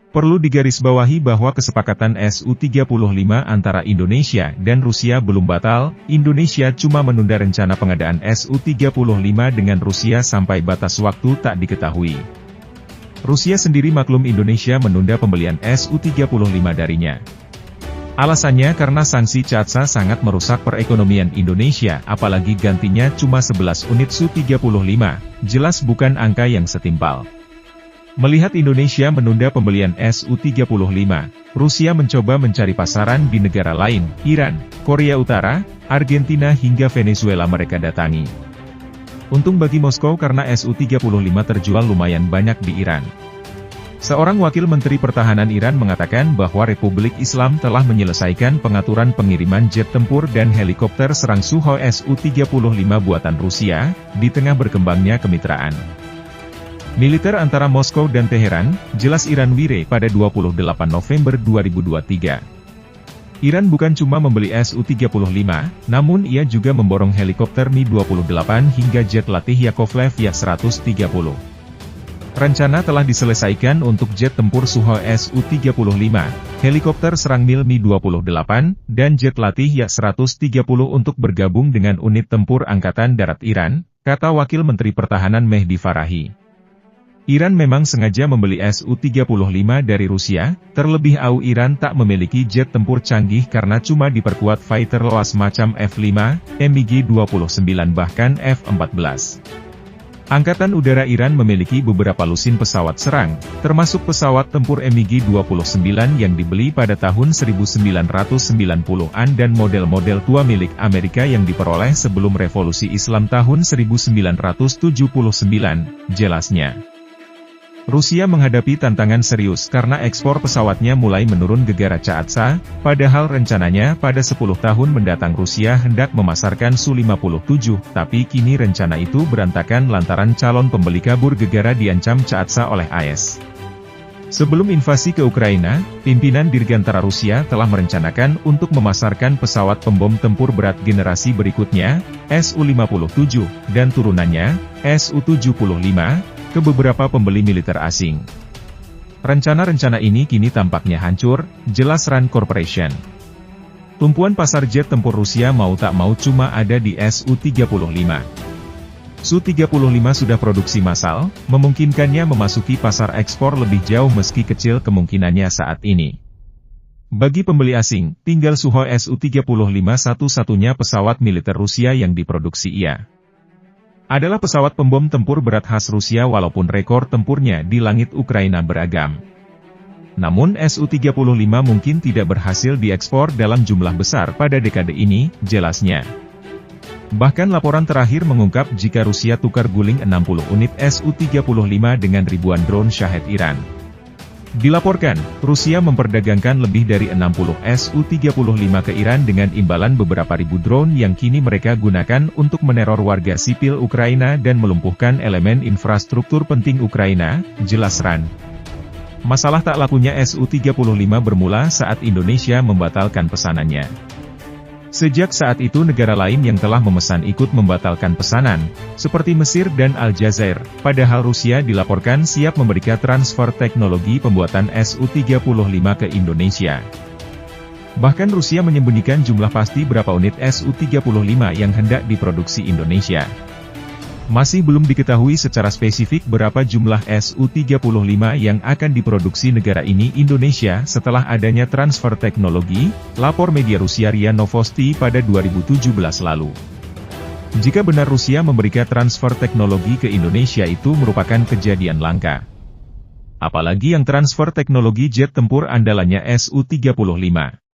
Perlu digarisbawahi bahwa kesepakatan Su-35 antara Indonesia dan Rusia belum batal, Indonesia cuma menunda rencana pengadaan Su-35 dengan Rusia sampai batas waktu tak diketahui. Rusia sendiri maklum Indonesia menunda pembelian Su-35 darinya. Alasannya karena sanksi CAATSA sangat merusak perekonomian Indonesia, apalagi gantinya cuma 11 unit Su-35, jelas bukan angka yang setimpal. Melihat Indonesia menunda pembelian Su-35, Rusia mencoba mencari pasaran di negara lain, Iran, Korea Utara, Argentina hingga Venezuela mereka datangi. Untung bagi Moskow karena Su-35 terjual lumayan banyak di Iran. Seorang wakil Menteri Pertahanan Iran mengatakan bahwa Republik Islam telah menyelesaikan pengaturan pengiriman jet tempur dan helikopter serang Sukhoi Su-35 buatan Rusia, di tengah berkembangnya kemitraan militer antara Moskow dan Teheran, jelas Iran Wire pada 28 November 2023. Iran bukan cuma membeli Su-35, namun ia juga memborong helikopter Mi-28 hingga jet latih Yakovlev Ya-130. Rencana telah diselesaikan untuk jet tempur Sukhoi Su-35, helikopter serang Mi-28, dan jet latih Ya-130 untuk bergabung dengan unit tempur Angkatan Darat Iran, kata Wakil Menteri Pertahanan Mehdi Farahi. Iran memang sengaja membeli Su-35 dari Rusia, terlebih AU Iran tak memiliki jet tempur canggih karena cuma diperkuat fighter loas macam F-5, MiG-29 bahkan F-14. Angkatan Udara Iran memiliki beberapa lusin pesawat serang, termasuk pesawat tempur MiG-29 yang dibeli pada tahun 1990-an dan model-model tua milik Amerika yang diperoleh sebelum Revolusi Islam tahun 1979, jelasnya. Rusia menghadapi tantangan serius karena ekspor pesawatnya mulai menurun gegara CAATSA, padahal rencananya pada 10 tahun mendatang Rusia hendak memasarkan Su-57, tapi kini rencana itu berantakan lantaran calon pembeli kabur gegara diancam CAATSA oleh AS. Sebelum invasi ke Ukraina, pimpinan Dirgantara Rusia telah merencanakan untuk memasarkan pesawat pembom tempur berat generasi berikutnya, Su-57, dan turunannya, Su-75, ke beberapa pembeli militer asing. Rencana-rencana ini kini tampaknya hancur, jelas RAND Corporation. Tumpuan pasar jet tempur Rusia mau tak mau cuma ada di Su-35. Su-35 sudah produksi massal, memungkinkannya memasuki pasar ekspor lebih jauh meski kecil kemungkinannya saat ini. Bagi pembeli asing, tinggal Sukhoi Su-35 satu-satunya pesawat militer Rusia yang diproduksi ia. Adalah pesawat pembom tempur berat khas Rusia walaupun rekor tempurnya di langit Ukraina beragam. Namun Su-35 mungkin tidak berhasil diekspor dalam jumlah besar pada dekade ini, jelasnya. Bahkan laporan terakhir mengungkap jika Rusia tukar guling 60 unit Su-35 dengan ribuan drone Shahed Iran. Dilaporkan, Rusia memperdagangkan lebih dari 60 Su-35 ke Iran dengan imbalan beberapa ribu drone yang kini mereka gunakan untuk meneror warga sipil Ukraina dan melumpuhkan elemen infrastruktur penting Ukraina, jelas RAND. Masalah tak lakunya Su-35 bermula saat Indonesia membatalkan pesanannya. Sejak saat itu negara lain yang telah memesan ikut membatalkan pesanan, seperti Mesir dan Aljazair, padahal Rusia dilaporkan siap memberikan transfer teknologi pembuatan Su-35 ke Indonesia. Bahkan Rusia menyembunyikan jumlah pasti berapa unit Su-35 yang hendak diproduksi Indonesia. Masih belum diketahui secara spesifik berapa jumlah Su-35 yang akan diproduksi negara ini Indonesia setelah adanya transfer teknologi, lapor media Rusia RIA Novosti pada 2017 lalu. Jika benar Rusia memberikan transfer teknologi ke Indonesia itu merupakan kejadian langka. Apalagi yang transfer teknologi jet tempur andalannya Su-35.